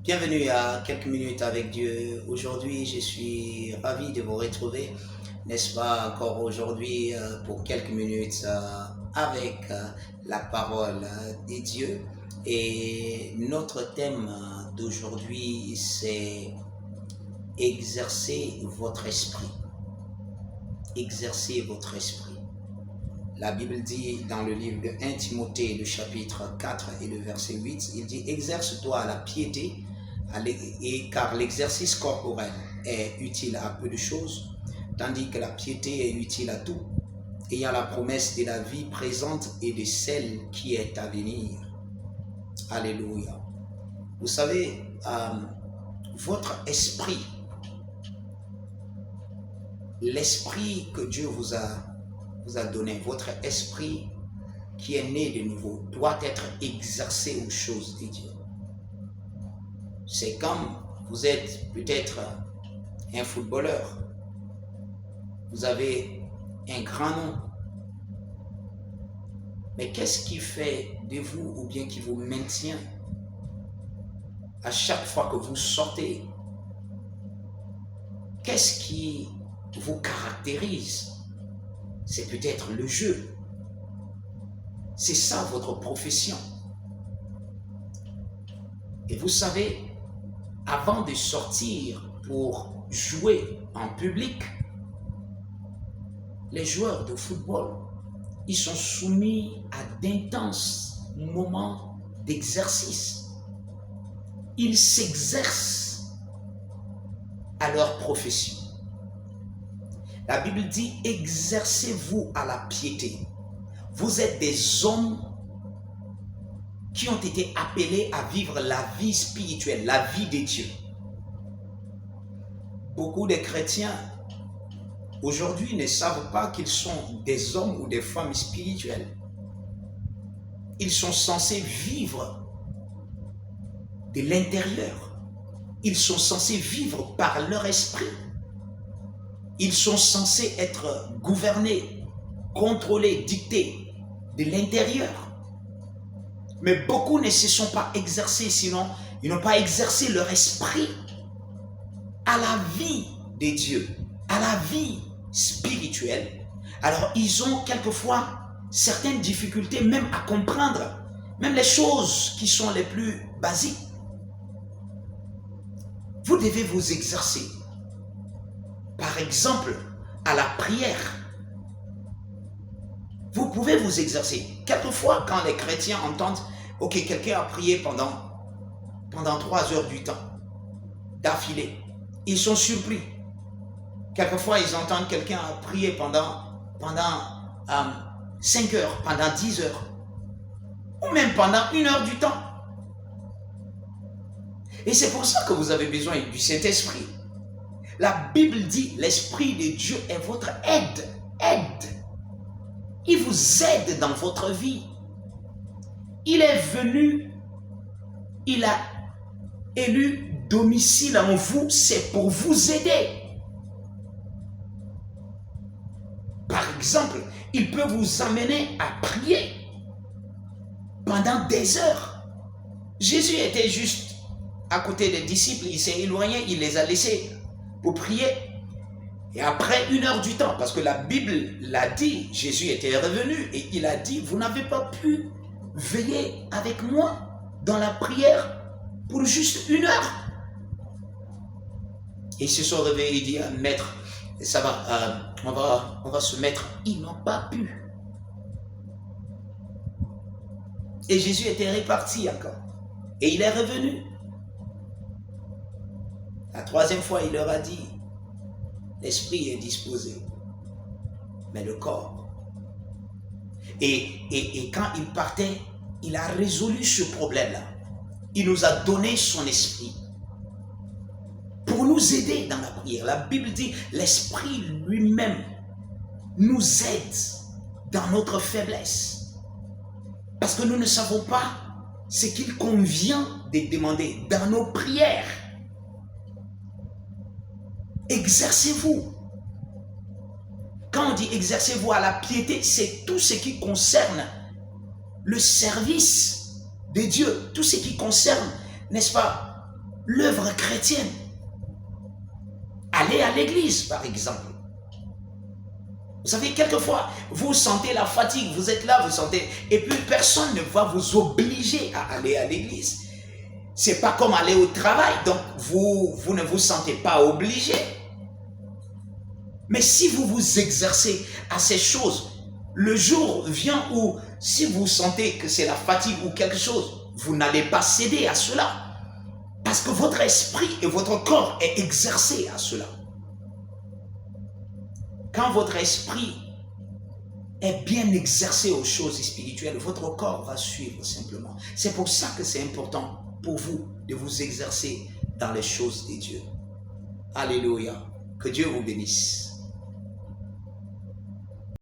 Bienvenue à quelques minutes avec Dieu. Aujourd'hui, je suis ravi de vous retrouver, n'est-ce pas, encore aujourd'hui pour quelques minutes avec la parole de Dieu. Et notre thème d'aujourd'hui, c'est exercer votre esprit. Exercer votre esprit. La Bible dit dans le livre de 1 Timothée, le chapitre 4 et le verset 8, il dit « Exerce-toi à la piété, car l'exercice corporel est utile à peu de choses, tandis que la piété est utile à tout, ayant la promesse de la vie présente et de celle qui est à venir. » Alléluia. Vous savez, votre esprit, l'esprit que Dieu vous a donné, votre esprit qui est né de nouveau, doit être exercé aux choses de Dieu. C'est comme vous êtes peut-être un footballeur, vous avez un grand nom, mais qu'est-ce qui fait de vous ou bien qui vous maintient à chaque fois que vous sortez? Qu'est-ce qui vous caractérise? C'est peut-être le jeu. C'est ça votre profession. Et vous savez, avant de sortir pour jouer en public, les joueurs de football, ils sont soumis à d'intenses moments d'exercice. Ils s'exercent à leur profession. La Bible dit, exercez-vous à la piété. Vous êtes des hommes qui ont été appelés à vivre la vie spirituelle, la vie de Dieu. Beaucoup de chrétiens aujourd'hui ne savent pas qu'ils sont des hommes ou des femmes spirituels. Ils sont censés vivre de l'intérieur. Ils sont censés vivre par leur esprit. Ils sont censés être gouvernés, contrôlés, dictés de l'intérieur. Mais beaucoup ne se sont pas exercés, sinon ils n'ont pas exercé leur esprit à la vie de Dieu, à la vie spirituelle. Alors ils ont quelquefois certaines difficultés même à comprendre, même les choses qui sont les plus basiques. Vous devez vous exercer. Par exemple, à la prière. Vous pouvez vous exercer. Quelquefois, quand les chrétiens entendent, ok, quelqu'un a prié pendant 3 heures du temps, d'affilée, ils sont surpris. Quelquefois, ils entendent quelqu'un a prié pendant 5 heures, pendant 10 heures, ou même pendant 1 heure du temps. Et c'est pour ça que vous avez besoin du Saint-Esprit. La Bible dit, l'Esprit de Dieu est votre aide. Il vous aide dans votre vie. Il est venu, il a élu domicile en vous, c'est pour vous aider. Par exemple, il peut vous amener à prier pendant des heures. Jésus était juste à côté des disciples, il s'est éloigné, il les a laissés pour prier. Et après 1 heure du temps, parce que la Bible l'a dit, Jésus était revenu et il a dit, vous n'avez pas pu veiller avec moi dans la prière pour juste 1 heure. Et ils se sont réveillés et dit, maître, ça va, on va se mettre. Ils n'ont pas pu. Et Jésus était reparti encore. Et il est revenu. La 3e fois, il leur a dit, l'esprit est disposé, mais le corps. Et quand il partait, il a résolu ce problème-là. Il nous a donné son esprit pour nous aider dans la prière. La Bible dit, l'esprit lui-même nous aide dans notre faiblesse. Parce que nous ne savons pas ce qu'il convient de demander dans nos prières. Exercez-vous. Quand on dit exercez-vous à la piété, c'est tout ce qui concerne le service de Dieu, tout ce qui concerne, n'est-ce pas, l'œuvre chrétienne. Allez à l'église, par exemple. Vous savez, quelquefois, vous sentez la fatigue, vous êtes là, vous sentez... Et puis, personne ne va vous obliger à aller à l'église. C'est pas comme aller au travail, donc vous ne vous sentez pas obligé. Mais si vous vous exercez à ces choses, le jour vient où, si vous sentez que c'est la fatigue ou quelque chose, vous n'allez pas céder à cela. Parce que votre esprit et votre corps est exercé à cela. Quand votre esprit est bien exercé aux choses spirituelles, votre corps va suivre simplement. C'est pour ça que c'est important pour vous de vous exercer dans les choses de Dieu. Alléluia. Que Dieu vous bénisse.